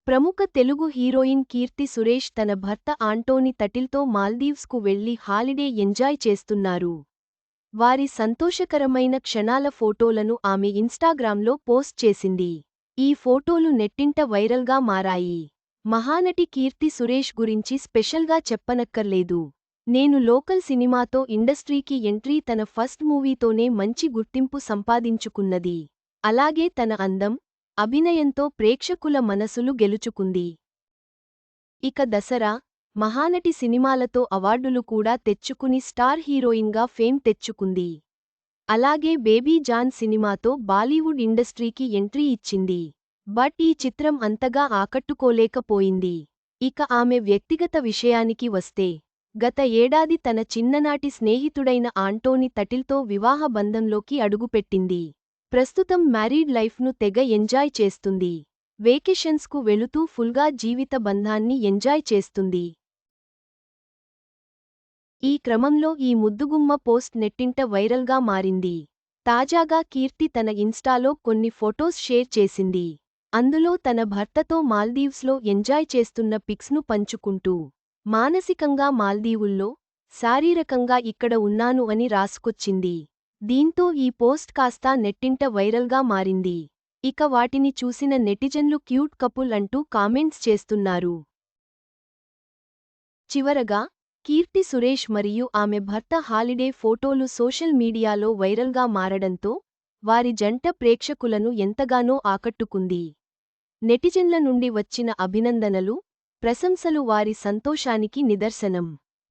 ప్రముఖ తెలుగు హీరోయిన్ కీర్తి సురేష్ తన భర్త ఆంటోనీ తటిల్తో మాల్దీవ్స్కు వెళ్లి హాలిడే ఎంజాయ్ చేస్తున్నారు. వారి సంతోషకరమైన క్షణాల ఫోటోలను ఆమె ఇన్స్టాగ్రామ్లో పోస్ట్ చేసింది. ఈ ఫోటోలు నెట్టింట వైరల్గా మారాయి. మహానటి కీర్తి సురేష్ గురించి స్పెషల్గా చెప్పనక్కర్లేదు. నేను లోకల్ సినిమాతో ఇండస్ట్రీకి ఎంట్రీ తన ఫస్ట్ మూవీతోనే మంచి గుర్తింపు సంపాదించుకున్నది. అలాగే తన అందం, అభినయంతో ప్రేక్షకుల మనసులు గెలుచుకుంది. ఇక దసరా, మహానటి సినిమాలతో అవార్డులు కూడా తెచ్చుకుని స్టార్ హీరోయిన్గా ఫేమ్ తెచ్చుకుంది. అలాగే బేబీ జాన్ సినిమాతో బాలీవుడ్ ఇండస్ట్రీకి ఎంట్రీ ఇచ్చింది. బట్ ఈ చిత్రం అంతగా ఆకట్టుకోలేకపోయింది. ఇక ఆమె వ్యక్తిగత విషయానికి వస్తే, గత ఏడాది తన చిన్ననాటి స్నేహితుడైన ఆంటోనీ తటిల్తో వివాహ బంధంలోకి అడుగుపెట్టింది. ప్రస్తుతం మ్యారీడ్ లైఫ్ను తెగ ఎంజాయ్ చేస్తుంది. వేకేషన్స్కు వెళుతూ ఫుల్గా జీవిత బంధాన్ని ఎంజాయ్ చేస్తుంది. ఈ క్రమంలో ఈ ముద్దుగుమ్మ పోస్ట్ నెట్టింట వైరల్గా మారింది. తాజాగా కీర్తి తన ఇన్స్టాలో కొన్ని ఫొటోస్ షేర్ చేసింది. అందులో తన భర్తతో మాల్దీవ్స్లో ఎంజాయ్ చేస్తున్న పిక్స్ను పంచుకుంటూ, మానసికంగా మాల్దీవుల్లో, శారీరకంగా ఇక్కడ ఉన్నాను అని రాసుకొచ్చింది. దీంతో ఈ పోస్ట్ కాస్తా నెట్టింట వైరల్గా మారింది. ఇక వాటిని చూసిన నెటిజన్లు క్యూట్ కపుల్ అంటూ కామెంట్స్ చేస్తున్నారు. చివరగా, కీర్తి సురేష్ మరియు ఆమె భర్త హాలిడే ఫోటోలు సోషల్ మీడియాలో వైరల్గా మారడంతో, వారి జంట ప్రేక్షకులను ఎంతగానో ఆకట్టుకుంది. నెటిజన్ల నుండి వచ్చిన అభినందనలు, ప్రశంసలు వారి సంతోషానికి నిదర్శనం.